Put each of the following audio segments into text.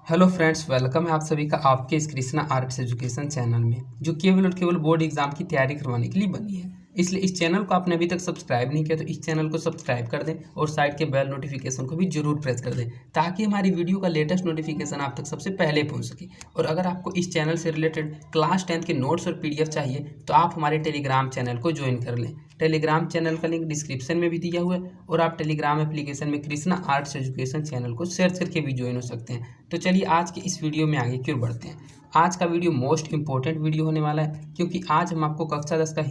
Hello friends, welcome है आप सभी का आपके इस कृष्णा आर्ट्स एजुकेशन चैनल में, जो केवल और केवल बोर्ड एग्जाम की तैयारी करवाने के लिए बनी है। इसलिए इस चैनल को आपने अभी तक सब्सक्राइब नहीं किया तो इस चैनल को सब्सक्राइब कर दें और साइड के बेल नोटिफिकेशन को भी जरूर प्रेस कर दें, ताकि हमारी वीडियो का लेटेस्ट नोटिफिकेशन आप तक सबसे पहले पहुंच सके। और अगर आपको इस चैनल से रिलेटेड क्लास 10 के नोट्स और पीडीएफ चाहिए तो आप हमारे टेलीग्राम चैनल को ज्वाइन कर लें। टेलीग्राम चैनल का लिंक डिस्क्रिप्शन में भी दिया हुआ है और आप टेलीग्राम एप्लीकेशन में कृष्णा आर्ट्स एजुकेशन चैनल को सर्च करके भी ज्वाइन हो सकते हैं। तो चलिए आज के इस वीडियो में आगे क्यों बढ़ते हैं। आज का वीडियो मोस्ट इंपॉर्टेंट वीडियो होने वाला है, क्योंकि आज हम आपको कक्षा 10 का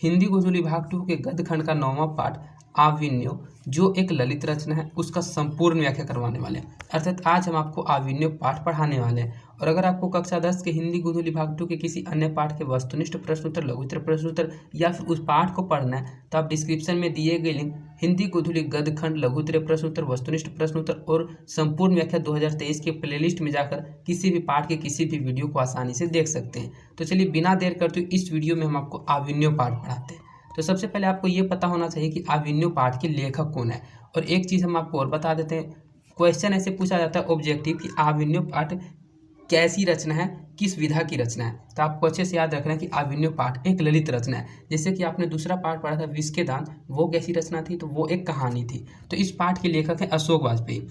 हिंदी गोजूली भाग 2 के गद्य खंड का 9वां पाठ आविन्यो, जो एक ललित रचना है, उसका संपूर्ण व्याख्या करवाने वाले हैं। अर्थात आज हम आपको आविन्यो पाठ पढ़ाने वाले हैं। और अगर आपको कक्षा 10 के हिंदी गोजूली भाग 2 के किसी अन्य पाठ के वस्तुनिष्ठ प्रश्नोत्तर, लघुत्तर प्रश्नोत्तर या फिर उस पाठ को पढ़ना है तो आप डिस्क्रिप्शन में दिए गए लिंक हिंदी गोधूली गद्य खंड, लघुत्तर प्रश्नोत्तर, वस्तुनिष्ठ प्रश्नोत्तर और संपूर्ण व्याख्या 2023 के प्लेलिस्ट में जाकर किसी भी पाठ के किसी भी वीडियो को आसानी से देख सकते हैं। तो चलिए बिना देर करते हुए इस वीडियो में हम आपको आविन्यो पाठ पढ़ाते हैं। तो सबसे पहले आपको ये पता होना चाहिए कि आविन्यो पाठ के लेखक कौन है। और एक चीज़ हम आपको और बता देते हैं, क्वेश्चन ऐसे पूछा जाता है ऑब्जेक्टिव कि आविन्यो पाठ कैसी रचना है, किस विधा की रचना है। तो आपको अच्छे से याद रखना है कि आविन्यो पाठ एक ललित रचना है। जैसे कि आपने दूसरा पाठ पढ़ा था विष के दान, वो कैसी रचना थी, तो वो एक कहानी थी। तो इस पाठ के लेखक हैं अशोक वाजपेयी।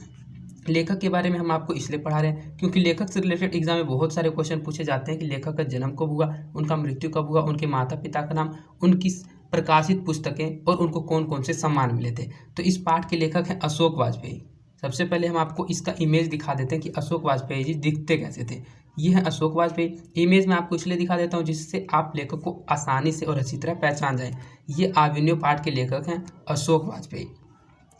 लेखक के बारे में हम आपको इसलिए पढ़ा रहे हैं क्योंकि लेखक से रिलेटेड एग्जाम में बहुत सारे क्वेश्चन पूछे जाते हैं कि लेखक का जन्म कब हुआ, उनका मृत्यु कब हुआ, उनके माता पिता का नाम, उनकी प्रकाशित पुस्तकें और उनको कौन कौन से सम्मान मिले थे। तो इस पाठ के लेखक हैं अशोक वाजपेयी। सबसे पहले हम आपको इसका इमेज दिखा देते हैं कि अशोक वाजपेयी जी दिखते कैसे थे। ये है अशोक वाजपेयी। इमेज में आपको इसलिए दिखा देता हूँ जिससे आप लेखक को आसानी से और अच्छी तरह पहचान जाए। ये आविन्यो पाठ के लेखक हैं अशोक वाजपेयी।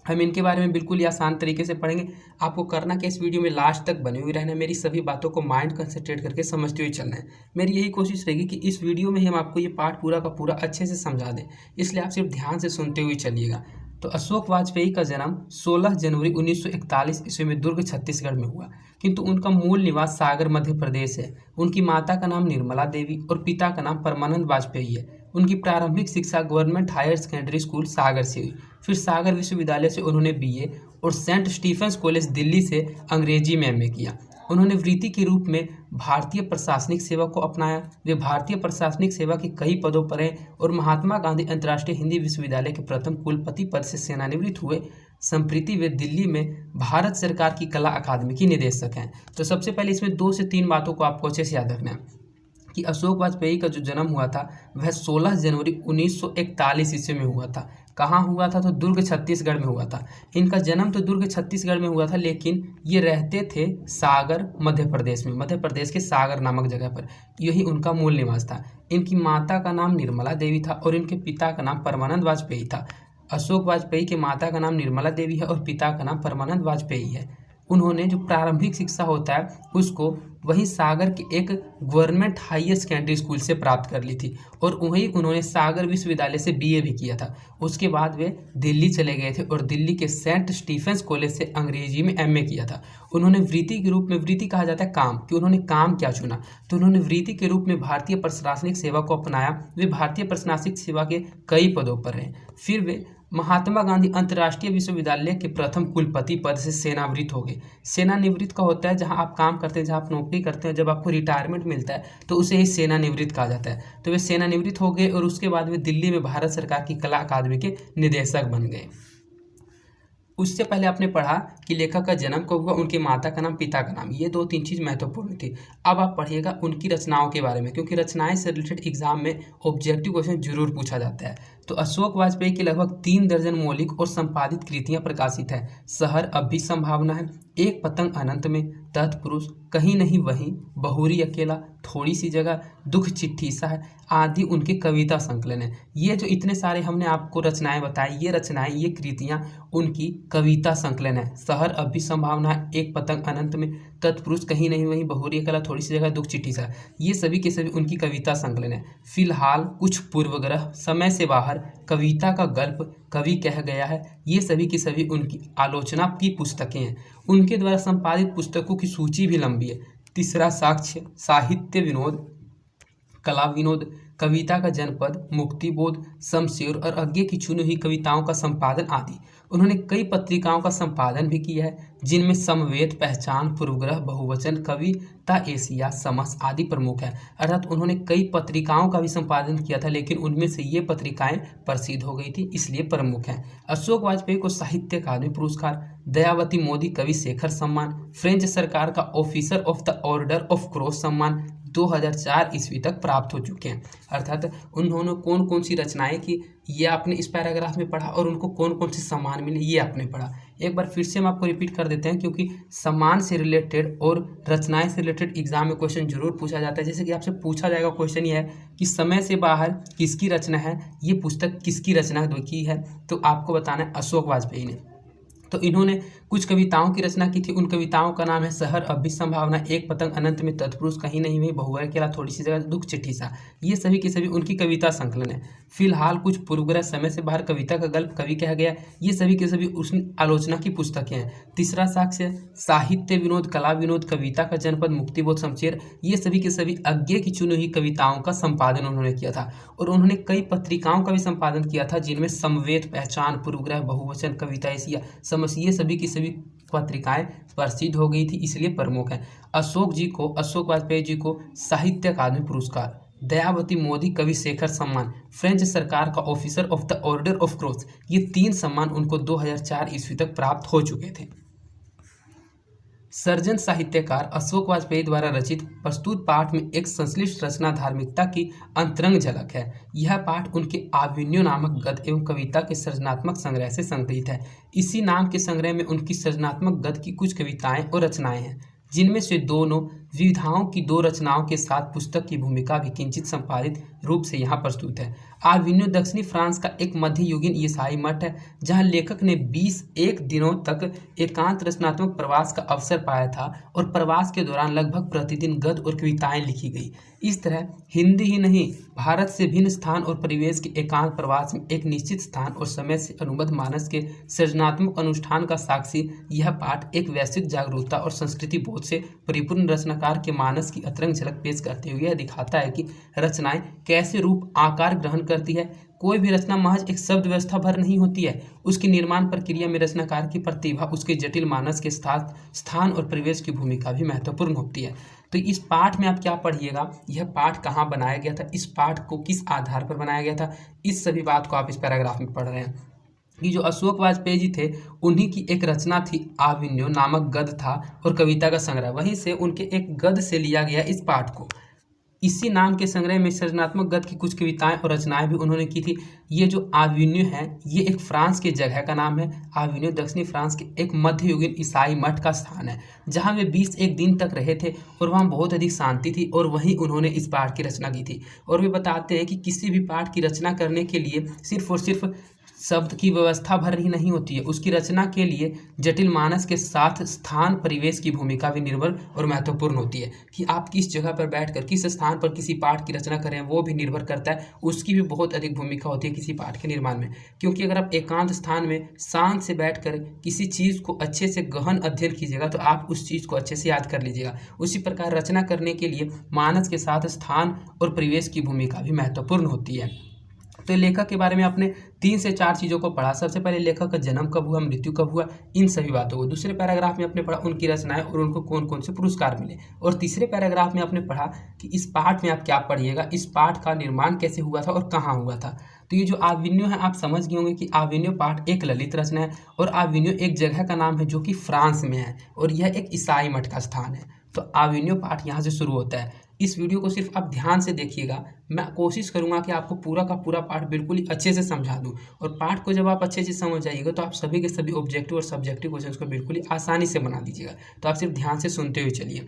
हम इनके बारे में बिल्कुल ही आसान तरीके से पढ़ेंगे। आपको करना कि इस वीडियो में लास्ट तक बने हुए रहना है, मेरी सभी बातों को माइंड कंसंट्रेट करके समझते हुए चलना है। मेरी यही कोशिश रहेगी कि इस वीडियो में ही हम आपको ये पाठ पूरा का पूरा अच्छे से समझा दें, इसलिए आप सिर्फ ध्यान से सुनते हुए चलिएगा। तो अशोक वाजपेयी का जन्म 16 जनवरी 1941 ईस्वी में दुर्ग छत्तीसगढ़ में हुआ, किंतु उनका मूल निवास सागर मध्य प्रदेश है। उनकी माता का नाम निर्मला देवी और पिता का नाम परमानंद वाजपेयी है। उनकी प्रारंभिक शिक्षा गवर्नमेंट हायर सेकेंडरी स्कूल सागर से हुई। फिर सागर विश्वविद्यालय से उन्होंने बीए और सेंट स्टीफेंस कॉलेज दिल्ली से अंग्रेजी में एमए किया। उन्होंने वृत्ति के रूप में भारतीय प्रशासनिक सेवा को अपनाया। वे भारतीय प्रशासनिक सेवा के कई पदों पर हैं और महात्मा गांधी अंतर्राष्ट्रीय हिंदी विश्वविद्यालय के प्रथम कुलपति पद से सेवानिवृत्त हुए। संप्रति वे दिल्ली में भारत सरकार की कला अकादमी की निदेशक हैं। तो सबसे पहले इसमें 2 से 3 बातों को आपको अच्छे से याद रखना है कि अशोक वाजपेयी का जो जन्म हुआ था वह 16 जनवरी 1941 ईस्वी में हुआ था। कहाँ हुआ था, तो दुर्ग छत्तीसगढ़ में हुआ था। इनका जन्म तो दुर्ग छत्तीसगढ़ में हुआ था, लेकिन ये रहते थे सागर मध्य प्रदेश में, मध्य प्रदेश के सागर नामक जगह पर। यही उनका मूल निवास था। इनकी माता का नाम निर्मला देवी था और इनके पिता का नाम परमानंद वाजपेयी था। अशोक वाजपेयी के माता का नाम निर्मला देवी है और पिता का नाम परमानंद वाजपेयी है। उन्होंने जो प्रारंभिक शिक्षा होता है उसको वहीं सागर के एक गवर्नमेंट हायर सेकेंडरी स्कूल से प्राप्त कर ली थी और वहीं उन्होंने सागर विश्वविद्यालय से बीए भी किया था। उसके बाद वे दिल्ली चले गए थे और दिल्ली के सेंट स्टीफेंस कॉलेज से अंग्रेजी में एमए किया था। उन्होंने वृत्ति के रूप में, वृत्ति कहा जाता है काम, कि उन्होंने काम क्या चुना, तो उन्होंने वृत्ति के रूप में भारतीय प्रशासनिक सेवा को अपनाया। वे भारतीय प्रशासनिक सेवा के कई पदों पर रहे। फिर वे महात्मा गांधी अंतर्राष्ट्रीय विश्वविद्यालय के प्रथम कुलपति पद से सेवानिवृत्त हो गए। सेवानिवृत्त का होता है जहां आप काम करते हैं, जहां आप नौकरी करते हैं, जब आपको रिटायरमेंट मिलता है तो उसे ही सेवानिवृत्त कहा जाता है। तो वे सेवानिवृत्त हो गए और उसके बाद वे दिल्ली में भारत सरकार की कला अकादमी के निदेशक बन गए। उससे पहले आपने पढ़ा कि लेखक का जन्म कब हुआ, उनके माता का नाम, पिता का नाम, ये 2-3 चीज़ महत्वपूर्ण थी। अब आप पढ़िएगा उनकी रचनाओं के बारे में, क्योंकि रचनाएं से रिलेटेड एग्जाम में ऑब्जेक्टिव क्वेश्चन जरूर पूछा जाता है। तो अशोक वाजपेयी की लगभग 3 दर्जन मौलिक और संपादित कृतियां प्रकाशित है। शहर अब भी संभावना है, एक पतंग अनंत में, तत्पुरुष, कहीं नहीं वहीं, बहुरी अकेला, थोड़ी सी जगह, दुख चिट्ठी सा है, आदि उनके कविता संकलन है। ये जो इतने सारे हमने आपको रचनाएं बताई, ये रचनाएं, ये कृतियां उनकी कविता संकलन है। शहर अब भी संभावना है, एक पतंग अनंत में, तत्पुरुष, कहीं नहीं वहीं, बहुरी अकेला, थोड़ी सी जगह, दुख चिट्ठी सा, ये सभी के सभी उनकी कविता संकलन है। फिलहाल, कुछ पूर्वग्रह, समय से बाहर, कविता का गल्प, कवि कह गया है, ये सभी की सभी उनकी आलोचना की पुस्तकें हैं। उनके द्वारा संपादित पुस्तकों की सूची भी लंबी है। तीसरा साक्ष्य, साहित्य विनोद, कला विनोद, कविता का जनपद, मुक्तिबोध, शमशेर और अज्ञे की चुनी हुई कविताओं का संपादन आदि। उन्होंने कई पत्रिकाओं का संपादन भी किया है, जिनमें समवेत, पहचान, पूर्वग्रह, बहुवचन, कविता एशिया, समस आदि प्रमुख है। अर्थात उन्होंने कई पत्रिकाओं का भी संपादन किया था, लेकिन उनमें से ये पत्रिकाएं प्रसिद्ध हो गई थी, इसलिए प्रमुख हैं। अशोक वाजपेयी को साहित्य अकादमी पुरस्कार, दयावती मोदी कवि शेखर सम्मान, फ्रेंच सरकार का officer of the order of cross सम्मान 2004 ईस्वी तक प्राप्त हो चुके हैं। अर्थात उन्होंने कौन कौन सी रचनाएं की ये आपने इस पैराग्राफ में पढ़ा, और उनको कौन कौन से सम्मान मिले ये आपने पढ़ा। एक बार फिर से हम आपको रिपीट कर देते हैं, क्योंकि सम्मान से रिलेटेड और रचनाएं से रिलेटेड एग्जाम में क्वेश्चन जरूर पूछा जाता है। जैसे कि आपसे पूछा जाएगा क्वेश्चन ये है कि समय से बाहर किसकी रचना है, ये पुस्तक किसकी रचना की है, तो आपको बताना है अशोक वाजपेयी ने। तो इन्होंने कुछ कविताओं की रचना की थी। उन कविताओं का नाम है शहर अब भी संभावना, एक पतंग अनंत में, तत्पुरुष कहीं नहीं हुई, बहुवर केला थोड़ी सी जगह, दुख चिट्ठी सा। ये सभी के सभी उनकी कविता संकलन है। फिलहाल कुछ पूर्वग्रह, समय से बाहर, कविता का गल्प, कवि कह गया, ये सभी के सभी उस आलोचना की पुस्तकें हैं। तीसरा साक्ष्य साहित्य विनोद, कला विनोद, कविता का जनपद, मुक्तिबोध, शमशेर, ये सभी के सभी अज्ञे की चुनी हुई कविताओं का संपादन उन्होंने किया था। और उन्होंने कई पत्रिकाओं का भी संपादन किया था, जिनमें समवेत, पहचान, पूर्वग्रह, बहुवचन, कविता एशिया, समस, ये सभी की सभी पत्रिकाएं प्रसिद्ध हो गई थी, इसलिए प्रमुख है। अशोक वाजपेयी जी को साहित्य अकादमी पुरस्कार, दयावती मोदी कवि शेखर सम्मान, फ्रेंच सरकार का officer of the order of cross, ये 3 सम्मान उनको 2004 ईस्वी तक प्राप्त हो चुके थे। सर्जन साहित्यकार अशोक वाजपेयी द्वारा रचित प्रस्तुत पाठ में एक संश्लिष्ट रचना धार्मिकता की अंतरंग झलक है। यह पाठ उनके आविन्यो नामक गद्य एवं कविता के सृजनात्मक संग्रह से संग्रहित है। इसी नाम के संग्रह में उनकी सृजनात्मक गद्य की कुछ कविताएं और रचनाएं हैं, जिनमें से दोनों विविधाओं की 2 रचनाओं के साथ पुस्तक की भूमिका भी किंचित संपादित रूप से यहाँ प्रस्तुत है। आविन्यो दक्षिणी फ्रांस का एक मध्ययुगीन ईसाई मठ है, जहाँ लेखक ने 21 दिनों तक एकांत रचनात्मक प्रवास का अवसर पाया था, और प्रवास के दौरान लगभग प्रतिदिन गद्य और कविताएं लिखी गई। इस तरह हिंदी ही नहीं, भारत से भिन्न स्थान और परिवेश के एकांत प्रवास में एक निश्चित स्थान और समय से अनुबद्ध मानस के सृजनात्मक अनुष्ठान का साक्षी यह पाठ एक वैश्विक जागरूकता और संस्कृति बोध से परिपूर्ण रचनाकार के मानस की अतरंग झलक पेश करते हुए यह दिखाता है कि रचनाएं कैसे रूप आकार ग्रहण करती है। कोई भी रचना महज एक शब्द व्यवस्था भर नहीं होती है, उसकी निर्माण प्रक्रिया में रचनाकार की प्रतिभा, उसके जटिल मानस के साथ स्थान और परिवेश की भूमिका भी महत्वपूर्ण होती है। तो इस पाठ में आप क्या पढ़िएगा, यह पाठ कहाँ बनाया गया था, इस पाठ को किस आधार पर बनाया गया था, इस सभी बात को आप इस पैराग्राफ में पढ़ रहे हैं। कि जो अशोक वाजपेयी जी थे, उन्हीं की एक रचना थी आविन्यो नामक गद्य था और कविता का संग्रह, वहीं से उनके एक गद्य से लिया गया इस पाठ को। इसी नाम के संग्रह में सृजनात्मक गद्य की कुछ कविताएं और रचनाएं भी उन्होंने की थी। ये जो आविन्यो है, ये एक फ्रांस के जगह का नाम है। आविन्यो दक्षिणी फ्रांस के एक मध्ययुगीन ईसाई मठ का स्थान है, जहां वे 21 दिन तक रहे थे, और वहां बहुत अधिक शांति थी, और वहीं उन्होंने इस पाठ की रचना की थी। और वे बताते हैं कि किसी भी पाठ की रचना करने के लिए सिर्फ और सिर्फ शब्द की व्यवस्था भर ही नहीं होती है, उसकी रचना के लिए जटिल मानस के साथ स्थान परिवेश की भूमिका भी निर्भर और महत्वपूर्ण होती है। कि आप किस जगह पर बैठकर किस स्थान पर किसी पाठ की रचना करें, वो भी निर्भर करता है, उसकी भी बहुत अधिक भूमिका होती है किसी पाठ के निर्माण में। क्योंकि अगर आप एकांत स्थान में शांत से बैठकर किसी चीज़ को अच्छे से गहन अध्ययन कीजिएगा, तो आप उस चीज़ को अच्छे से याद कर लीजिएगा। उसी प्रकार रचना करने के लिए मानस के साथ स्थान और परिवेश की भूमिका भी महत्वपूर्ण होती है। तो लेखक के बारे में आपने 3 से 4 चीज़ों को पढ़ा। सबसे पहले लेखक का जन्म कब हुआ, मृत्यु कब हुआ, इन सभी बातों को। दूसरे पैराग्राफ में आपने पढ़ा उनकी रचनाएं और उनको कौन कौन से पुरस्कार मिले। और तीसरे पैराग्राफ में आपने पढ़ा कि इस पाठ में आप क्या पढ़िएगा, इस पाठ का निर्माण कैसे हुआ था और कहाँ हुआ था। तो ये जो आविन्यो है, आप समझ गए होंगे कि आविन्यो पाठ एक ललित रचना है, और आविन्यो एक जगह का नाम है जो कि फ्रांस में है, और यह एक ईसाई मठ का स्थान है। तो आविन्यो पाठ यहाँ से शुरू होता है। इस वीडियो को सिर्फ आप ध्यान से देखिएगा, मैं कोशिश करूंगा कि आपको पूरा का पूरा पाठ बिल्कुल ही अच्छे से समझा दूं। और पाठ को जब आप अच्छे से समझ जाइएगा, तो आप सभी के सभी ऑब्जेक्टिव और सब्जेक्टिव क्वेश्चंस को बिल्कुल ही आसानी से बना दीजिएगा। तो आप सिर्फ ध्यान से सुनते हुए चलिए।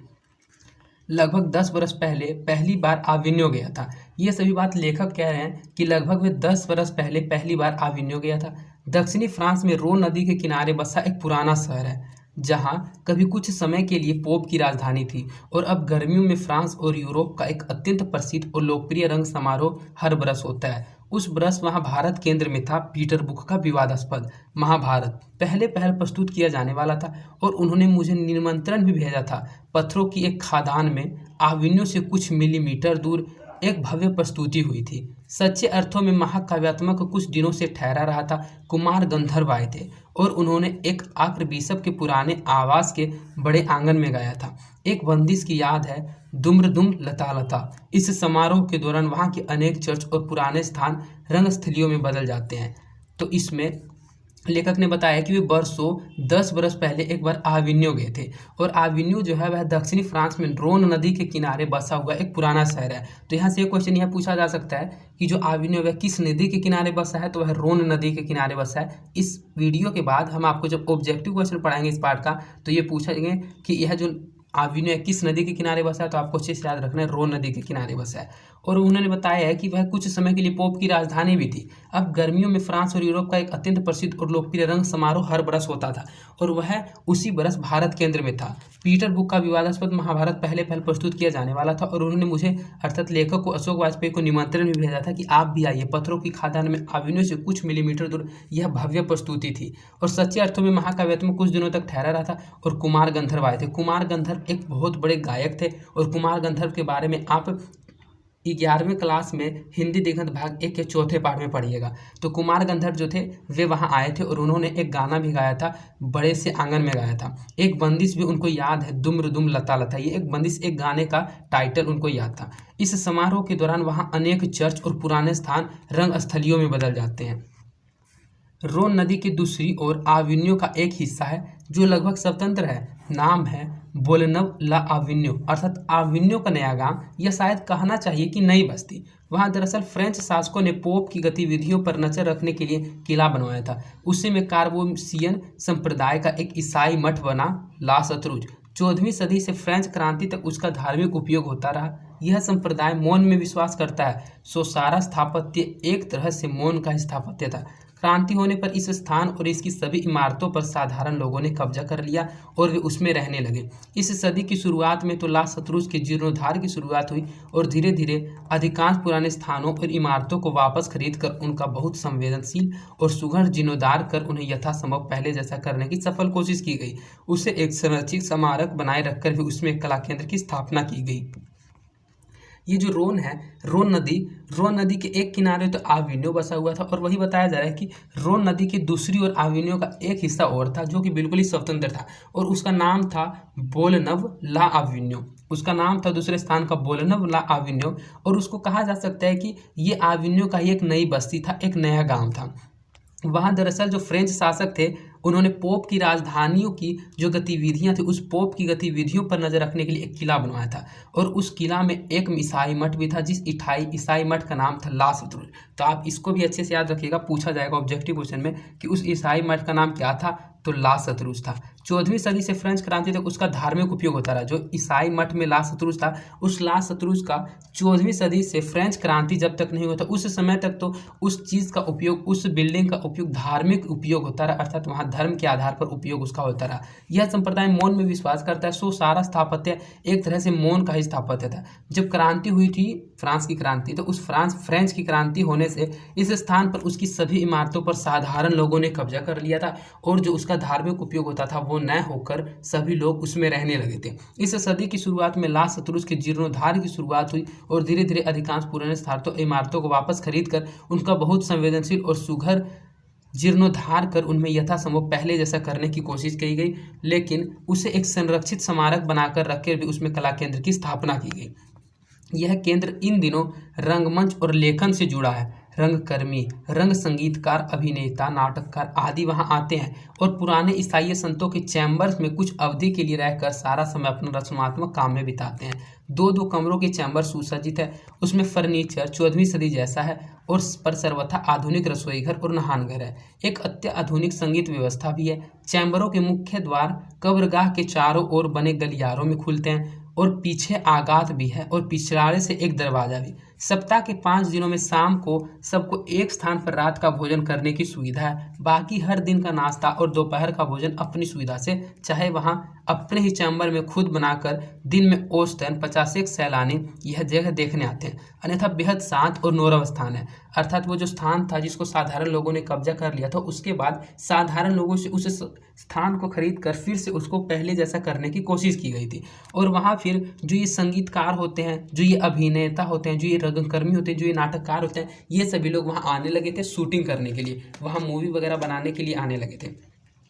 लगभग 10 वर्ष पहले पहली बार आविन्यो गया था। ये सभी बात लेखक कह रहे हैं कि लगभग वे 10 वर्ष पहले पहली बार आविन्यो गया था। दक्षिणी फ्रांस में रोन नदी के किनारे बसा एक पुराना शहर है, जहां कभी कुछ समय के लिए पोप की राजधानी थी, और अब गर्मियों में फ्रांस और यूरोप का एक अत्यंत प्रसिद्ध और लोकप्रिय रंग समारोह हर बरस होता है। उस बरस वहां भारत केंद्र में था। पीटर बुक का विवादास्पद महाभारत पहले प्रस्तुत किया जाने वाला था, और उन्होंने मुझे निमंत्रण भी भेजा था। पत्थरों की एक खादान में आविन्यो से कुछ मिलीमीटर दूर एक भव्य प्रस्तुति हुई थी। सच्चे अर्थों में महाकाव्यात्मक कुछ दिनों से ठहरा रहा था। कुमार गंधर्व आए थे और उन्होंने एक आर्कबिशप के पुराने आवास के बड़े आंगन में गाया था। एक बंदिश की याद है, दुम्र दुम लता लता। इस समारोह के दौरान वहाँ के अनेक चर्च और पुराने स्थान रंगस्थलियों में बदल जाते हैं। तो इसमें लेखक ने बताया कि वे वर्षों 10 बरस पहले एक बार आविन्यो गए थे, और आविन्यो जो है वह दक्षिणी फ्रांस में रोन नदी के किनारे बसा हुआ एक पुराना शहर है। तो यहाँ से एक क्वेश्चन यह पूछा जा सकता है कि जो आविन्यो वह किस नदी के किनारे बसा है, तो वह रोन नदी के किनारे बसा है। इस वीडियो के बाद हम आपको जब ऑब्जेक्टिव क्वेश्चन पढ़ाएंगे इस पार्ट का, तो ये पूछेंगे कि यह जो आविन्यो किस नदी के किनारे बसा है, तो आपको अच्छे से याद रखना है रोन नदी के किनारे बसा है। और उन्होंने बताया है कि वह कुछ समय के लिए पोप की राजधानी भी थी। अब गर्मियों में फ्रांस और यूरोप का एक अत्यंत प्रसिद्ध और लोकप्रिय रंग समारोह हर बरस होता था, और वह उसी बरस भारत केंद्र में था। पीटरबुक का विवादास्पद महाभारत पहले प्रस्तुत किया जाने वाला था, और उन्होंने मुझे अर्थात लेखक को अशोक वाजपेयी को निमंत्रण भी भेजा था कि आप भी आइए। पत्थरों की खादान में आविन्यो से कुछ मिलीमीटर दूर यह भव्य प्रस्तुति थी, और सच्चे अर्थों में महाकाव्य में कुछ दिनों तक ठहरा रहा था। और कुमार गंधर्व आए थे। कुमार गंधर्व एक बहुत बड़े गायक थे, और कुमार गंधर्व के बारे में आप 11वीं क्लास में हिंदी दिगंत भाग 1 के चौथे पाठ में पढ़िएगा। तो कुमार गंधर्व जो थे वे वहाँ आए थे, और उन्होंने एक गाना भी गाया था, बड़े से आंगन में गाया था। एक बंदिश भी उनको याद है, दुम्र दुम लता लता। ये एक बंदिश, एक गाने का टाइटल उनको याद था। इस समारोह के दौरान वहाँ अनेक चर्च और पुराने स्थान रंगस्थलियों में बदल जाते हैं। रोन नदी की दूसरी ओर आविन्यो का एक हिस्सा है जो लगभग स्वतंत्र है। नाम है बोलनव ला आविन्यो, अर्थात आविन्यो का नया गांव, या शायद कहना चाहिए कि नई बस्ती। वहाँ दरअसल फ्रेंच शासकों ने पोप की गतिविधियों पर नजर रखने के लिए किला बनवाया था। उसी में कार्बोसियन संप्रदाय का एक ईसाई मठ बना, ला सत्रुज। 14वीं सदी से फ्रेंच क्रांति तक उसका धार्मिक उपयोग होता रहा। यह संप्रदाय मौन में विश्वास करता है, सो सारा स्थापत्य एक तरह से मौन का स्थापत्य था। क्रांति होने पर इस स्थान और इसकी सभी इमारतों पर साधारण लोगों ने कब्जा कर लिया, और वे उसमें रहने लगे। इस सदी की शुरुआत में तो ला सत्रुज के जीर्णोद्धार की शुरुआत हुई, और धीरे धीरे अधिकांश पुराने स्थानों और इमारतों को वापस खरीद कर उनका बहुत संवेदनशील और सुघड़ जीर्णोद्धार कर उन्हें यथासंभव पहले जैसा करने की सफल कोशिश की गई। उसे एक संरक्षित स्मारक बनाए रखकर भी उसमें एक कला केंद्र की स्थापना की गई। ये जो रोन है, रोन नदी के एक किनारे तो आविन्यो बसा हुआ था, और वही बताया जा रहा है कि रोन नदी की दूसरी ओर आविन्यो का एक हिस्सा और था जो कि बिल्कुल ही स्वतंत्र था, और उसका नाम था बोलनव ला आविन्यो। उसका नाम था दूसरे स्थान का बोलनव ला आविन्यो, और उसको कहा जा सकता है कि ये आविन्यो का ही एक नई बस्ती था, एक नया गाँव था। वहाँ दरअसल जो फ्रेंच शासक थे उन्होंने पोप की राजधानियों की जो गतिविधियां थी, उस पोप की गतिविधियों पर नजर रखने के लिए एक किला बनवाया था, और उस किला में एक ईसाई मठ भी था, जिस ईसाई मठ का नाम था ला सत्रुज। तो आप इसको भी अच्छे से याद रखिएगा, पूछा जाएगा ऑब्जेक्टिव क्वेश्चन में कि उस ईसाई मठ का नाम क्या था, तो ला सत्रुज था। 14वीं सदी से फ्रेंच क्रांति तक उसका धार्मिक उपयोग होता रहा। जो ईसाई मठ में ला सत्रुज था, उस ला सत्रुज का 14वीं सदी से फ्रेंच क्रांति जब तक नहीं होता उस समय तक तो उस चीज़ का उपयोग, उस बिल्डिंग का उपयोग धार्मिक उपयोग होता रहा, अर्थात वहाँ धर्म के आधार पर उपयोग उसका होता रहा। यह संप्रदाय मौन में विश्वास करता है, सो सारा स्थापत्य एक तरह से मौन का ही स्थापत्य था। जब क्रांति हुई थी, फ्रांस की क्रांति, तो उस फ्रेंच की क्रांति होने से इस स्थान पर उसकी सभी इमारतों पर साधारण लोगों ने कब्जा कर लिया था, और जो उसका धार्मिक उपयोग होता था वो न होकर सभी लोग उसमें रहने लगे थे। इस सदी की शुरुआत में ला सत्रुज के जीर्णोद्धार की शुरुआत हुई, और धीरे धीरे अधिकांश पुराने स्थानों इमारतों को वापस खरीद कर उनका बहुत संवेदनशील और सुघड़ जीर्णोद्धार कर उनमें यथासंभव पहले जैसा करने की कोशिश की गई, लेकिन उसे एक संरक्षित स्मारक बनाकर रखकर भी उसमें कला केंद्र की स्थापना की गई। यह केंद्र इन दिनों रंगमंच और लेखन से जुड़ा है। रंगकर्मी, रंग संगीतकार, अभिनेता, नाटककार आदि वहां आते हैं, और पुराने ईसाई संतों के चैम्बर्स में कुछ अवधि के लिए रहकर सारा समय अपना रचनात्मक काम में बिताते हैं। 2-2 कमरों के चैम्बर सुसज्जित है, उसमें फर्नीचर 14वीं सदी जैसा है, और पर सर्वथा आधुनिक रसोई घर और नहानघर है। एक अत्याधुनिक संगीत व्यवस्था भी है। चैम्बरों के मुख्य द्वार कब्रगाह के चारों ओर बने गलियारों में खुलते हैं, और पीछे आगात भी है, और पिछवाड़े से एक दरवाजा भी। सप्ताह के 5 दिनों में शाम को सबको एक स्थान पर रात का भोजन करने की सुविधा है। बाकी हर दिन का नाश्ता और दोपहर का भोजन अपनी सुविधा से, चाहे वहां अपने ही चैम्बर में खुद बनाकर। दिन में औसतन 50 सैलानी यह जगह देखने आते हैं। अन्यथा बेहद शांत और नौरव स्थान है, अर्थात वो जो स्थान था जिसको साधारण लोगों ने कब्जा कर लिया था, उसके बाद साधारण लोगों से उस स्थान को खरीद कर फिर से उसको पहले जैसा करने की कोशिश की गई थी। और वहाँ फिर जो ये संगीतकार होते हैं, जो ये अभिनेता होते हैं, जो ये रंगकर्मी होते हैं, जो ये नाटककार होते हैं, ये सभी लोग वहाँ आने लगे थे शूटिंग करने के लिए, वहाँ मूवी वगैरह बनाने के लिए आने लगे थे।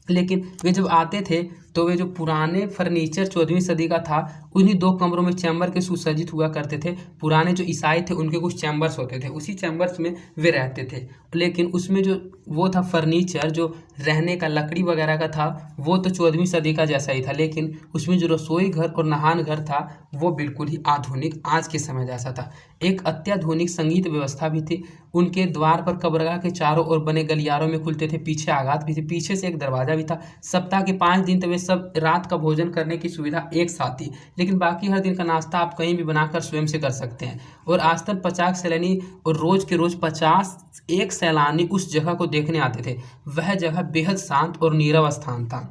लेकिन वे जब आते थे तो वे जो पुराने फर्नीचर 14वीं सदी का था, उन्हीं 2 कमरों में चैम्बर के सुसज्जित हुआ करते थे। पुराने जो ईसाई थे उनके कुछ चैम्बर्स होते थे, उसी चैम्बर्स में वे रहते थे। लेकिन उसमें जो वो था फर्नीचर, जो रहने का लकड़ी वगैरह का था, वो तो 14वीं सदी का जैसा ही था, लेकिन उसमें जो रसोई घर और नहान घर था वो बिल्कुल ही आधुनिक आज के समय जैसा था। एक अत्याधुनिक संगीत व्यवस्था भी थी। उनके द्वार पर कब्रगाह के चारों ओर बने गलियारों में खुलते थे, पीछे आगात भी थी, पीछे से एक दरवाजा भी था। सप्ताह के 5 दिन तो वे सब रात का भोजन करने की सुविधा एक साथ थी, लेकिन बाकी हर दिन का नाश्ता आप कहीं भी बनाकर स्वयं से कर सकते हैं। और आजतन 50 सैलानी और रोज के रोज 51 सैलानी उस जगह को देखने आते थे। वह जगह बेहद शांत और नीरव स्थान था।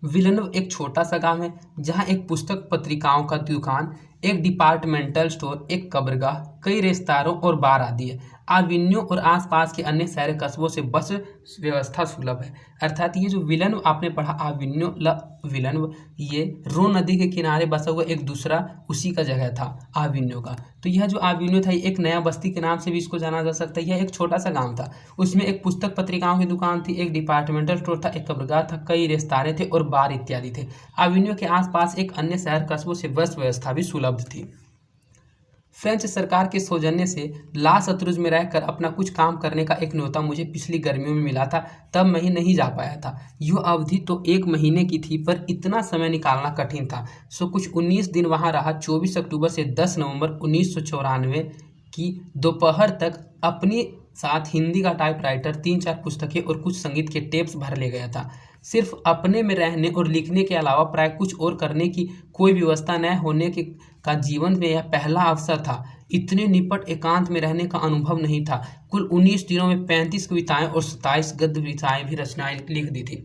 विलनव एक छोटा सा गांव है जहां एक पुस्तक पत्रिकाओं का दुकान, एक डिपार्टमेंटल स्टोर, एक कब्रगाह, कई रेस्तरां और बार आदि है। आविन्यो और आसपास के अन्य शहर कस्बों से बस व्यवस्था सुलभ है। अर्थात ये जो विलनव आपने पढ़ा, आविन्यो ल विलनव, ये रो नदी के किनारे बसा हुआ एक दूसरा उसी का जगह था आविन्यो का। तो यह जो आविन्यो था, ये एक नया बस्ती के नाम से भी इसको जाना जा सकता है। यह एक छोटा सा गांव था, उसमें एक पुस्तक पत्रिकाओं की दुकान थी, एक डिपार्टमेंटल स्टोर था, एक कब्रगाह था, कई रेस्तरां थे और बार इत्यादि थे। आविन्यो के आसपास एक अन्य शहर कस्बों से बस व्यवस्था भी सुलभ थी। फ्रेंच सरकार के सौजन्य से ला सत्रुज में रहकर अपना कुछ काम करने का एक न्योता मुझे पिछली गर्मियों में मिला था, तब मैं नहीं जा पाया था। यह अवधि तो 1 महीने की थी, पर इतना समय निकालना कठिन था, सो कुछ 19 दिन वहां रहा। 24 अक्टूबर से 10 नवंबर 1994 की दोपहर तक अपनी साथ हिंदी का टाइपराइटर, 3-4 पुस्तकें और कुछ संगीत के टेप्स भर ले गया था। सिर्फ अपने में रहने और लिखने के अलावा प्राय कुछ और करने की कोई व्यवस्था न होने के का जीवन में यह पहला अवसर था। इतने निपट एकांत में रहने का अनुभव नहीं था। कुल 19 दिनों में 35 कविताएं और 27 गद्य कविताएं भी रचनाएं लिख दी थी।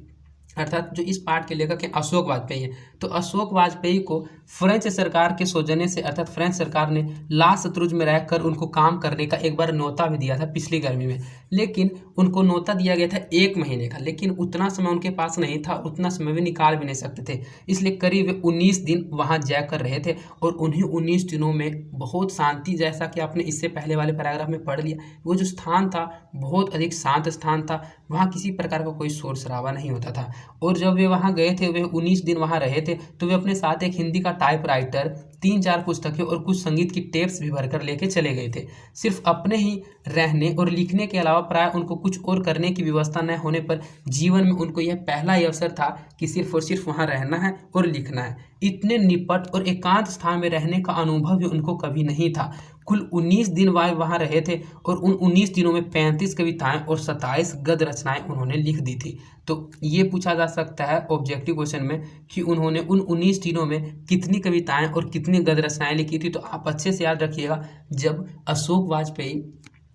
अर्थात जो इस पाठ के लेखक हैं अशोक वाजपेयी हैं। तो अशोक वाजपेयी को फ्रेंच सरकार के सौजन्य से, अर्थात फ्रेंच सरकार ने ला सत्रुज में रहकर उनको काम करने का एक बार न्योता भी दिया था पिछली गर्मी में, लेकिन उनको न्योता दिया गया था 1 महीने का, लेकिन उतना समय उनके पास नहीं था, उतना समय वे निकाल भी नहीं सकते थे। इसलिए करीब 19 दिन वहाँ जाकर रहे थे और उन्हीं 19 दिनों में बहुत शांति, जैसा कि आपने इससे पहले वाले पैराग्राफ में पढ़ लिया, वो जो स्थान था बहुत अधिक शांत स्थान था। वहाँ किसी प्रकार का कोई शोर शराबा नहीं होता था। और जब वे वहाँ गए थे, वे 19 दिन वहाँ रहे थे, तो वे अपने साथ एक हिंदी का टाइपराइटर, 3-4 पुस्तकें और कुछ संगीत की टेप्स भी भरकर लेके चले गए थे। सिर्फ अपने ही रहने और लिखने के अलावा प्राय उनको कुछ और करने की व्यवस्था न होने पर जीवन में उनको यह पहला ही अवसर था कि सिर्फ और सिर्फ वहाँ रहना है और लिखना है। इतने निपट और एकांत स्थान में रहने का अनुभव भी उनको कभी नहीं था। कुल 19 दिन वहाँ रहे थे और उन 19 दिनों में 35 कविताएं और 27 गद्य रचनाएं उन्होंने लिख दी थी। तो ये पूछा जा सकता है ऑब्जेक्टिव क्वेश्चन में कि उन्होंने उन 19 दिनों में कितनी कविताएं और कितनी गद्य रचनाएं लिखी थी। तो आप अच्छे से याद रखिएगा, जब अशोक वाजपेयी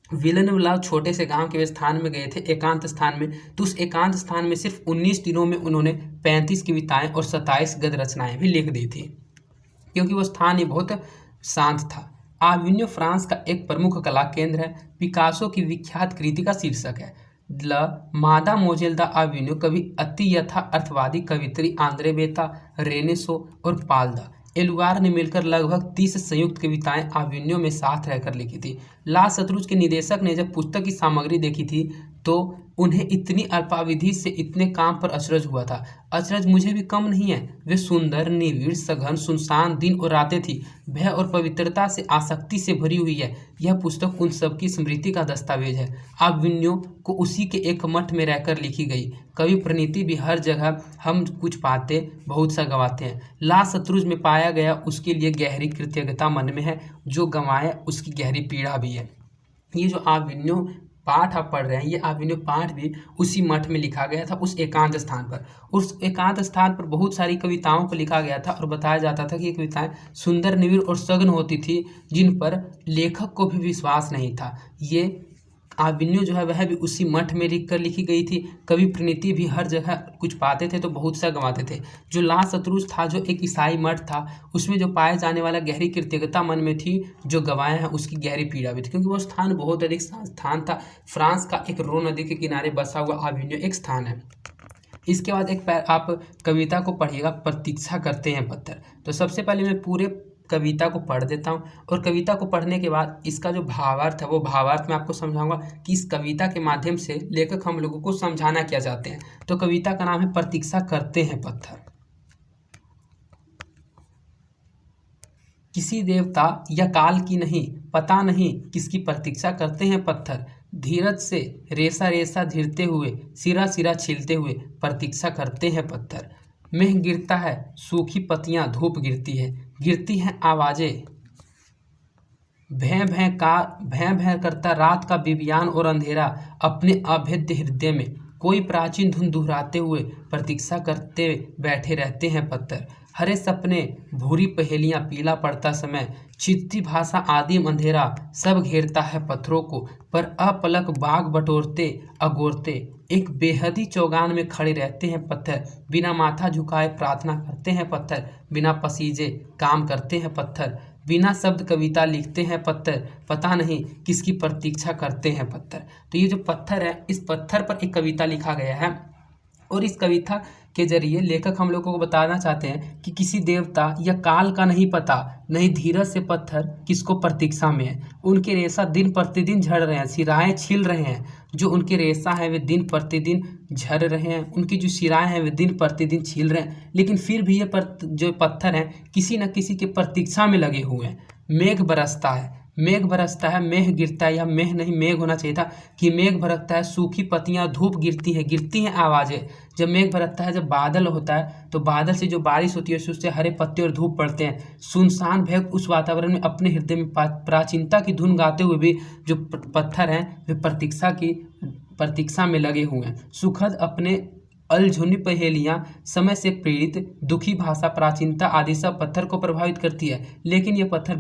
विलनव छोटे से गांव के स्थान में गए थे, एकांत स्थान में, तो उस एकांत स्थान में सिर्फ 19 दिनों में उन्होंने 35 कविताएं और 27 गद्य रचनाएं भी लिख दी थी, क्योंकि वो स्थान ही बहुत शांत था। आविन्यो फ्रांस का एक प्रमुख कला केंद्र है। पिकासो की विख्यात कृति का शीर्षक है ल मादा मोजेल द आविन्यो। कवि अति यथा अर्थवादी कवित्री आंद्रे बेता, रेनेसो और पाल द एलुआर ने मिलकर लगभग 30 संयुक्त कविताएं आविन्यो में साथ रहकर लिखी थी। ला सत्रुज के निदेशक ने जब पुस्तक की सामग्री देखी थी तो उन्हें इतनी अल्पावधि से इतने काम पर अचरज हुआ था। अचरज मुझे भी कम नहीं है। वे सुंदर, निविड़, सघन, सुनसान दिन और रातें थी। भय और पवित्रता से, आसक्ति से भरी हुई है। यह पुस्तक उन सबकी स्मृति का दस्तावेज है। आविन्यो को उसी के एक मठ में रहकर लिखी गई। कवि प्रणीति भी हर जगह हम कुछ पाते बहुत सा गवाते हैं। ला सत्रुज में पाया गया उसके लिए गहरी कृतज्ञता मन में है, जो गंवाए उसकी गहरी पीड़ा भी है। ये जो आविन्यो पाठ आप पढ़ रहे हैं, ये आविन्यो पाठ भी उसी मठ में लिखा गया था, उस एकांत स्थान पर। उस एकांत स्थान पर बहुत सारी कविताओं को लिखा गया था और बताया जाता था कि ये कविताएं सुंदर, निविड़ और सघन होती थी, जिन पर लेखक को भी विश्वास नहीं था। ये आविन्यो जो है वह भी उसी मठ में लिखकर लिखी गई थी। कवि प्रणीति भी हर जगह कुछ पाते थे तो बहुत सा गंवाते थे। जो ला सत्रुज था, जो एक ईसाई मठ था, उसमें जो पाए जाने वाला गहरी कृतज्ञता मन में थी, जो गवाए हैं उसकी गहरी पीड़ा भी थी, क्योंकि वो स्थान बहुत अधिक स्थान था। फ्रांस का एक रो नदी के किनारे बसा हुआ आविन्यो एक स्थान है। इसके बाद एक आप कविता को पढ़िएगा, प्रतीक्षा करते हैं पत्थर। तो सबसे पहले मैं पूरे कविता को पढ़ देता हूँ और कविता को पढ़ने के बाद इसका जो भावार्थ है वो भावार्थ मैं आपको समझाऊंगा कि इस कविता के माध्यम से लेखक हम लोगों को समझाना क्या चाहते हैं। तो कविता का नाम है प्रतीक्षा करते हैं पत्थर। किसी देवता या काल की नहीं, पता नहीं किसकी प्रतीक्षा करते हैं पत्थर। धीरज से रेसा रेसा झिरते हुए, सिरा सिरा छीलते हुए प्रतीक्षा करते हैं पत्थर। मेघ गिरता है, सूखी पत्तियां, धूप गिरती हैं आवाजें। भैं भैं करता रात का बिबियान और अंधेरा, अपने अभेद्य हृदय में कोई प्राचीन धुन दोहराते हुए प्रतीक्षा करते बैठे रहते हैं पत्थर। हरे सपने, भूरी पहेलियां, पीला पड़ता समय, चित्ती भाषा, आदिम अंधेरा, सब घेरता है पत्थरों को, पर अपलक बाग बटोरते अगोरते एक बेहदी चौगान में खड़े रहते हैं पत्थर। बिना माथा झुकाए प्रार्थना करते हैं पत्थर, बिना पसीजे काम करते हैं पत्थर, बिना शब्द कविता लिखते हैं पत्थर, पता नहीं किसकी प्रतीक्षा करते हैं पत्थर। तो ये जो पत्थर है, इस पत्थर पर एक कविता लिखा गया है और इस कविता के जरिए लेखक हम लोगों को बताना चाहते हैं कि किसी देवता या काल का नहीं पता, नहीं धीरज से पत्थर किसको प्रतीक्षा में है। उनके रेशा दिन प्रतिदिन झड़ रहे हैं, सिराएं छिल रहे हैं, जो उनके रेशा हैं वे दिन प्रतिदिन झड़ रहे हैं, उनकी जो सिराएं हैं वे दिन प्रतिदिन छिल रहे हैं, लेकिन फिर भी ये जो पत्थर हैं किसी न किसी के प्रतीक्षा में लगे हुए हैं। मेघ बरसता है, मेघ गिरता है, या मेघ नहीं मेघ होना चाहिए था कि मेघ बरसता है, सूखी पत्तियां, धूप गिरती हैं आवाजें। जब मेघ बरसता है, जब बादल होता है तो बादल से जो बारिश होती है उससे हरे पत्ते और धूप पड़ते हैं। सुनसान भय उस वातावरण में अपने हृदय में प्राचीनता की धुन गाते हुए भी जो पत्थर हैं वे प्रतीक्षा में लगे हुए हैं। सुखद अपने अलझुनी पहेलियां, समय से प्रेरित दुखी भाषा, प्राचीनता आदि सब पत्थर को प्रभावित करती है, लेकिन ये पत्थर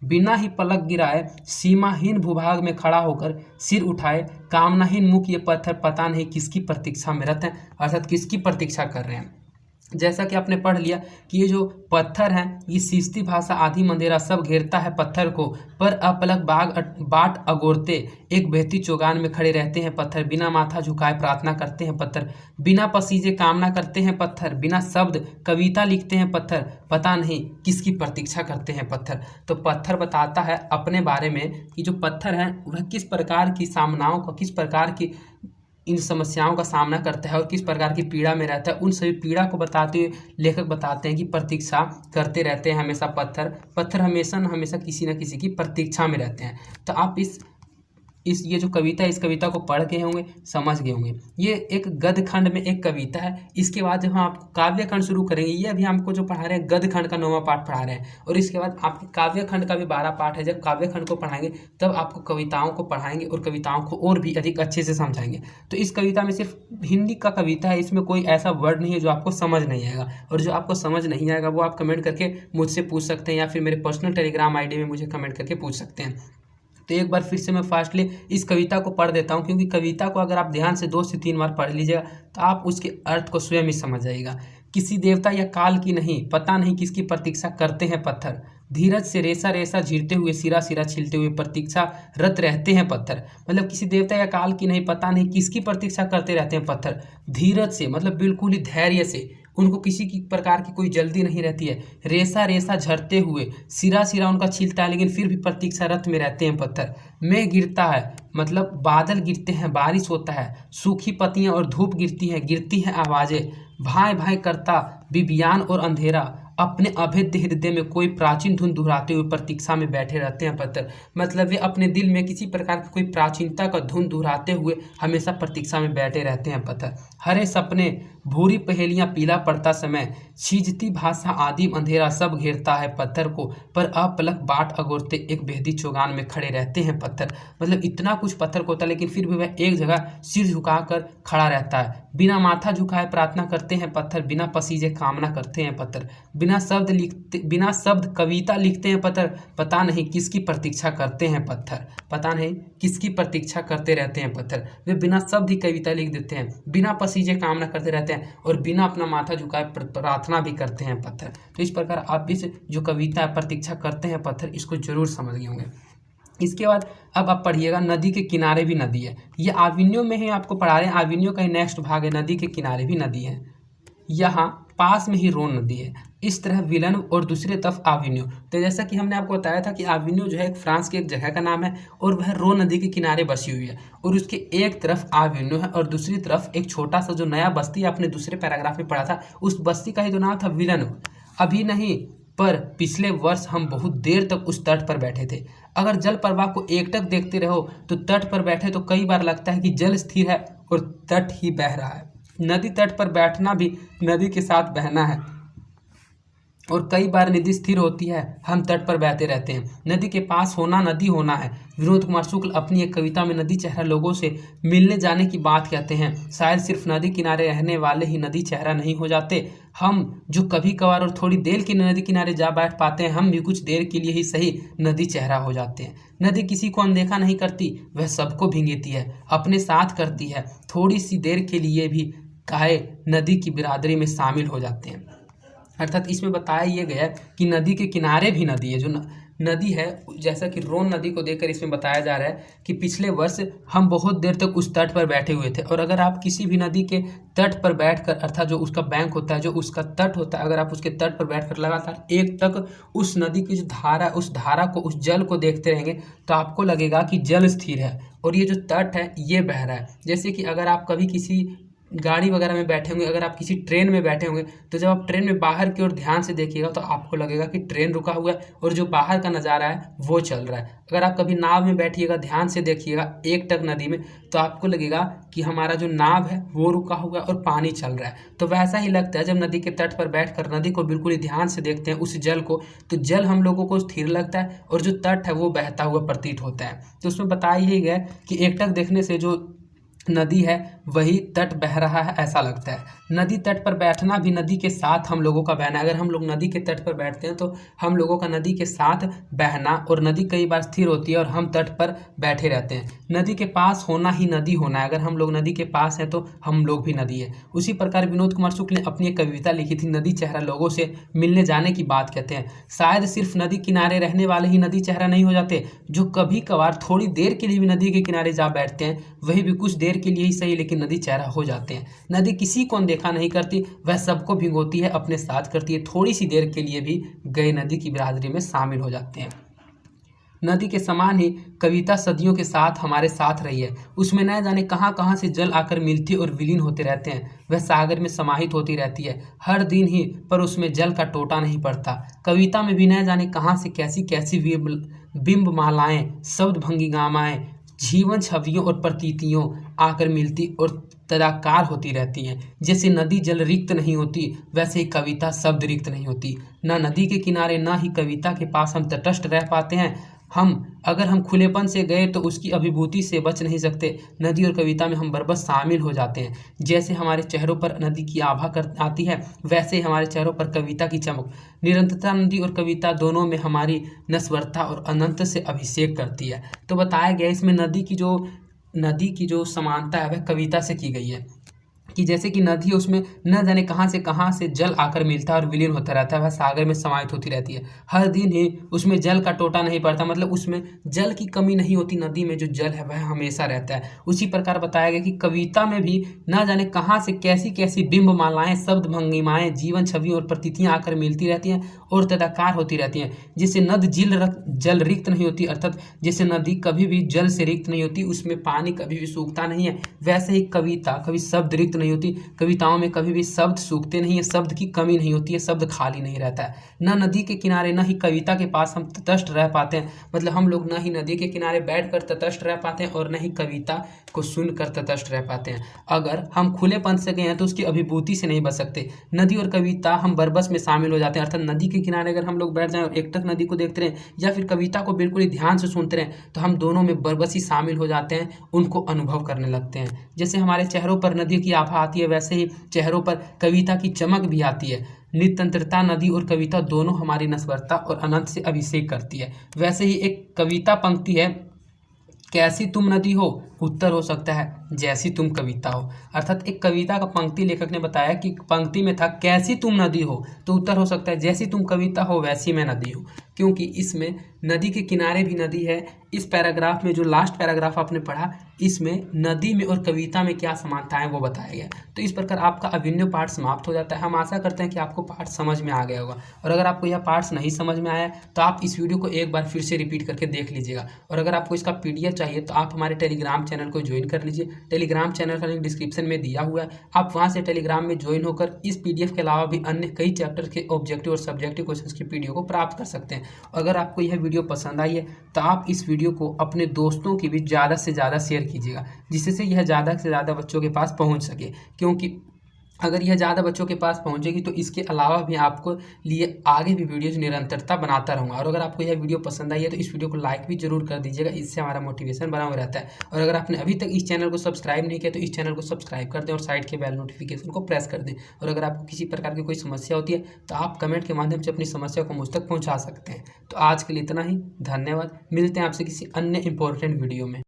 बिना ही पलक गिराए सीमाहीन भूभाग में खड़ा होकर सिर उठाए कामनाहीन मुख, ये पत्थर पता नहीं किसकी प्रतीक्षा में रहते हैं, अर्थात किसकी प्रतीक्षा कर रहे हैं। जैसा कि आपने पढ़ लिया कि ये जो पत्थर हैं ये सिस्ती भाषा, आधी मंदेरा सब घेरता है पत्थर को, पर अपलक बाट अगोरते एक बहती चौगान में खड़े रहते हैं पत्थर। बिना माथा झुकाए प्रार्थना करते हैं पत्थर, बिना पसीजे कामना करते हैं पत्थर, बिना शब्द कविता लिखते हैं पत्थर, पता नहीं किसकी प्रतीक्षा करते हैं पत्थर। तो पत्थर बताता है अपने बारे में कि जो पत्थर है वह किस प्रकार की सामनाओं का, किस प्रकार की इन समस्याओं का सामना करता है और किस प्रकार की पीड़ा में रहता है। उन सभी पीड़ा को बताते हुए लेखक बताते हैं कि प्रतीक्षा करते रहते हैं हमेशा पत्थर हमेशा किसी न किसी की प्रतीक्षा में रहते हैं। तो आप ये जो कविता है इस कविता को पढ़ गए होंगे, समझ गए होंगे। ये एक गद्य खंड में एक कविता है। इसके बाद जब हम आप काव्य खंड शुरू करेंगे, ये अभी हमको जो पढ़ा रहे हैं गद्य खंड का 9वां पाठ पढ़ा रहे हैं, और इसके बाद आपके काव्य खंड का भी 12 पाठ है। जब काव्य खंड को पढ़ाएंगे तब आपको कविताओं को पढ़ाएंगे और कविताओं को और भी अधिक अच्छे से समझाएंगे। तो इस कविता में सिर्फ हिंदी का कविता है, इसमें कोई ऐसा वर्ड नहीं है जो आपको समझ नहीं आएगा, और जो आपको समझ नहीं आएगा वो आप कमेंट करके मुझसे पूछ सकते हैं या फिर मेरे पर्सनल टेलीग्राम ID में मुझे कमेंट करके पूछ सकते हैं। तो एक बार फिर से मैं फास्टली इस कविता को पढ़ देता हूँ, क्योंकि कविता को अगर आप ध्यान से 2 से 3 बार पढ़ लीजिएगा तो आप उसके अर्थ को स्वयं ही समझ जाइएगा। किसी देवता या काल की नहीं, पता नहीं किसकी प्रतीक्षा करते हैं पत्थर। धीरज से रेसा रेसा झीरते हुए, सिरा सिरा छिलते हुए प्रतीक्षा रत रहते हैं पत्थर। मतलब किसी देवता या काल की नहीं, पता नहीं किसकी प्रतीक्षा करते रहते हैं पत्थर। धीरज से मतलब बिल्कुल ही धैर्य से, उनको किसी की प्रकार की कोई जल्दी नहीं रहती है। रेसा रेसा झरते हुए, सिरा सिरा उनका छिलता है लेकिन फिर भी प्रतीक्षा रत में रहते हैं पत्थर। मेघ गिरता है मतलब बादल गिरते हैं, बारिश होता है, सूखी पत्तियां और धूप गिरती हैं आवाजें। भाई भाई करता बिबियान और अंधेरा, अपने अभेद्य हृदय में कोई प्राचीन धुन दोहराते हुए प्रतीक्षा में बैठे रहते हैं पत्थर। मतलब वे अपने दिल में किसी प्रकार की कोई प्राचीनता का धुन दोहराते हुए हमेशा प्रतीक्षा में बैठे रहते हैं पत्थर। हरे सपने, भूरी पहेलियां, पीला पड़ता समय, छीजती भाषा, आदिम अंधेरा सब घेरता है पत्थर को, पर अपलक बाट अगोरते एक बेहदी चौगान में खड़े रहते हैं पत्थर। मतलब इतना कुछ पत्थर को होता है लेकिन फिर भी वह एक जगह सिर झुकाकर खड़ा रहता है। बिना माथा झुकाए प्रार्थना करते हैं पत्थर, बिना पसीजे कामना करते हैं पत्थर, बिना शब्द कविता लिखते हैं पत्थर, पता नहीं किसकी प्रतीक्षा करते हैं पत्थर, पता नहीं किसकी प्रतीक्षा करते रहते हैं पत्थर। वे बिना शब्द ही कविता लिख देते हैं, बिना पसीजे कामना करते रहते हैं और बिना अपना माथा झुकाए प्रार्थना भी करते हैं पत्थर। तो इस प्रकार आप इस जो कविता प्रतीक्षा करते हैं पत्थर, इसको जरूर समझ गए होंगे। इसके बाद अब आप पढ़िएगा नदी के किनारे भी नदी है। ये आविन्यो में ही आपको पढ़ा रहे हैं, आविन्यो का ही नेक्स्ट भाग है, नदी के किनारे भी नदी है। यहाँ पास में ही रोन नदी है। इस तरह विलन और दूसरी तरफ आविन्यो। तो जैसा कि हमने आपको बताया था कि आविन्यो जो है फ्रांस की एक जगह का नाम है और वह रो नदी के किनारे बसी हुई है और उसके एक तरफ आविन्यो है और दूसरी तरफ एक छोटा सा जो नया बस्ती आपने दूसरे पैराग्राफ में पढ़ा था उस बस्ती का ही तो नाम था विलन। अभी नहीं पर पिछले वर्ष हम बहुत देर तक उस तट पर बैठे थे। अगर जल प्रवाह को एकटक देखते रहो तो तट पर बैठे तो कई बार लगता है कि जल स्थिर है और तट ही बह रहा है। नदी तट पर बैठना भी नदी के साथ बहना है और कई बार नदी स्थिर होती है, हम तट पर बहते रहते हैं। नदी के पास होना नदी होना है। विनोद कुमार शुक्ल अपनी एक कविता में नदी चेहरा लोगों से मिलने जाने की बात कहते हैं। शायद सिर्फ नदी किनारे रहने वाले ही नदी चेहरा नहीं हो जाते। हम जो कभी कभार और थोड़ी देर के लिए नदी किनारे जा बैठ पाते हैं, हम भी कुछ देर के लिए ही सही नदी चेहरा हो जाते हैं। नदी किसी को अनदेखा नहीं करती, वह सबको भिंगेती है, अपने साथ करती है। थोड़ी सी देर के लिए भी काहे नदी की बिरादरी में शामिल हो जाते हैं। अर्थात इसमें बताया ये गया कि नदी के किनारे भी नदी है। जो नदी है, जैसा कि रोन नदी को देखकर इसमें बताया जा रहा है कि पिछले वर्ष हम बहुत देर तक उस तट पर बैठे हुए थे। और अगर आप किसी भी नदी के तट पर बैठकर, अर्थात जो उसका बैंक होता है, जो उसका तट होता है, अगर आप उसके तट पर बैठकर लगातार एक तक उस नदी की जो धारा, उस धारा को, उस जल को देखते रहेंगे तो आपको लगेगा कि जल स्थिर है और ये जो तट है ये बह रहा है। जैसे कि अगर आप कभी किसी गाड़ी वगैरह में बैठे होंगे, अगर आप किसी ट्रेन में बैठे होंगे तो जब आप ट्रेन में बाहर की ओर ध्यान से देखिएगा तो आपको लगेगा कि ट्रेन रुका हुआ है और जो बाहर का नज़ारा है वो चल रहा है। अगर आप कभी नाव में बैठिएगा, ध्यान से देखिएगा एक टक नदी में, तो आपको लगेगा कि हमारा जो नाव है वो रुका हुआ है और पानी चल रहा है। तो वैसा ही लगता है जब नदी के तट पर बैठकर नदी को बिल्कुल ही ध्यान से देखते हैं, उस जल को, तो जल हम लोगों को स्थिर लगता है और जो तट है वो बहता हुआ प्रतीत होता है। तो उसमें बताया ही गया कि एकटक देखने से जो नदी है वही तट बह रहा है ऐसा लगता है। नदी तट पर बैठना भी नदी के साथ हम लोगों का बहना। अगर हम लोग नदी के तट पर बैठते हैं तो हम लोगों का नदी के साथ बहना, और नदी कई बार स्थिर होती है और हम तट पर बैठे रहते हैं। नदी के पास होना ही नदी होना है। अगर हम लोग नदी के पास हैं तो हम लोग भी नदी है। उसी प्रकार विनोद कुमार शुक्ल ने अपनी एक कविता लिखी थी, नदी चेहरा लोगों से मिलने जाने की बात कहते हैं। शायद सिर्फ नदी किनारे रहने वाले ही नदी चेहरा नहीं हो जाते, जो कभी कभार थोड़ी देर के लिए भी नदी के किनारे जा बैठते हैं वही भी कुछ देर के लिए ही सही लेकिन नदी चेहरा हो जाते हैं। नदी किसी को अनदेखा नहीं करती, वह सबको भिगोती है, अपने साथ करती है। थोड़ी सी देर के लिए भी गए नदी की बिरादरी में शामिल हो जाते हैं। नदी के समान ही कविता सदियों के साथ हमारे साथ रही है। उसमें न जाने कहाँ कहाँ से जल आकर मिलती और विलीन होते रहते हैं। वह सागर में समाहित होती रहती है हर दिन ही, पर उसमें जल का टोटा नहीं पड़ता। कविता में भी न जाने कहाँ से कैसी कैसी बिंब मालाएं, शब्द भंगिमाएं, जीवन छवियों और प्रतीतियों आकर मिलती और तदाकार होती रहती हैं। जैसे नदी जल रिक्त नहीं होती, वैसे ही कविता शब्द रिक्त नहीं होती। ना नदी के किनारे ना ही कविता के पास हम तटस्थ रह पाते हैं। अगर हम खुलेपन से गए तो उसकी अभिभूति से बच नहीं सकते। नदी और कविता में हम बरबस शामिल हो जाते हैं। जैसे हमारे चेहरों पर नदी की आभा आती है, वैसे ही हमारे चेहरों पर कविता की चमक। निरंतरता नदी और कविता दोनों में हमारी नश्वरता और अनंत से अभिषेक करती है। तो बताया गया इसमें नदी की जो समानता है वह कविता से की गई है कि जैसे कि नदी है उसमें न जाने कहाँ से जल आकर मिलता है और विलीन होता रहता है। वह सागर में समाहित होती रहती है हर दिन ही, उसमें जल का टोटा नहीं पड़ता, मतलब उसमें जल की कमी नहीं होती। नदी में जो जल है वह हमेशा रहता है। उसी प्रकार बताया गया कि कविता में भी न जाने कहाँ से कैसी कैसी बिंब मालाएं, शब्द भंगिमाएं, जीवन छवियों और प्रतीतियाँ आकर मिलती रहती हैं और तदाकार होती रहती हैं। जिससे नद जल रिक्त नहीं होती, अर्थात जैसे नदी कभी भी जल से रिक्त नहीं होती, उसमें पानी कभी भी सूखता नहीं है, वैसे ही कविता कभी शब्द रिक्त नहीं होती। कविताओं में कभी भी शब्द सूखते नहीं है, शब्द की कमी नहीं होती है, शब्द खाली नहीं रहता है। न नदी के किनारे न ही कविता के पास हम तटस्थ रह पाते हैं, मतलब हम लोग न ही नदी के किनारे बैठकर तटस्थ रह पाते हैं और न ही कविता को सुनकर तटस्थ रह पाते हैं। अगर हम खुलेपन से गए हैं तो उसकी अभिभूति से नहीं बच सकते। नदी और कविता हम बरबस में शामिल हो जाते हैं, अर्थात नदी के किनारे अगर हम लोग बैठ जाएं और एकटक नदी को देखते रहें या फिर कविता को बिल्कुल ही ध्यान से सुनते रहें तो हम दोनों में बरबसी शामिल हो जाते हैं, उनको अनुभव करने लगते हैं। जैसे हमारे चेहरों पर नदी की आभा आती है, वैसे ही चेहरों पर कविता की चमक भी आती है। निरंतरता नदी और कविता दोनों हमारी नश्वरता और अनंत से अभिषेक करती है। वैसे ही एक कविता पंक्ति है, कैसी तुम नदी हो उत्तर हो सकता है जैसी तुम कविता हो। अर्थात एक कविता का पंक्ति लेखक ने बताया कि पंक्ति में था कैसी तुम नदी हो, तो उत्तर हो सकता है जैसी तुम कविता हो वैसी मैं नदी हूँ, क्योंकि इसमें नदी के किनारे भी नदी है। इस पैराग्राफ में जो लास्ट पैराग्राफ आपने पढ़ा, इसमें नदी में और कविता में क्या समानता है वो बताया गया। तो इस प्रकार आपका अभिनव पाठ समाप्त हो जाता है। हम आशा करते हैं कि आपको पाठ समझ में आ गया होगा, और अगर आपको यह पाठ नहीं समझ में आया तो आप इस वीडियो को एक बार फिर से रिपीट करके देख लीजिएगा। और अगर आपको इसका PDF चाहिए तो आप हमारे टेलीग्राम चैनल को ज्वाइन कर लीजिए। टेलीग्राम चैनल का लिंक डिस्क्रिप्शन में दिया हुआ है, आप वहाँ से टेलीग्राम में ज्वाइन होकर इस PDF के अलावा भी अन्य कई चैप्टर के ऑब्जेक्टिव और सब्जेक्टिव क्वेश्चन की PDF को प्राप्त कर सकते हैं। अगर आपको यह वीडियो पसंद आई है तो आप इस वीडियो को अपने दोस्तों की भी ज़्यादा से ज़्यादा शेयर कीजिएगा, जिससे यह ज़्यादा से ज़्यादा बच्चों के पास पहुंच सके। क्योंकि अगर यह ज़्यादा बच्चों के पास पहुंचेगी तो इसके अलावा भी आपको लिए आगे भी वीडियोज़ निरंतरता बनाता रहूँगा। और अगर आपको यह वीडियो पसंद आई है तो इस वीडियो को लाइक भी जरूर कर दीजिएगा, इससे हमारा मोटिवेशन बना हुआ रहता है। और अगर आपने अभी तक इस चैनल को सब्सक्राइब नहीं किया तो इस चैनल को सब्सक्राइब कर दें और साइड के बेल नोटिफिकेशन को प्रेस कर दें। और अगर आपको किसी प्रकार की कोई समस्या होती है तो आप कमेंट के माध्यम से अपनी समस्या को मुझ तक पहुँचा सकते हैं। तो आज के लिए इतना ही, धन्यवाद। मिलते हैं आपसे किसी अन्य इंपॉर्टेंट वीडियो में।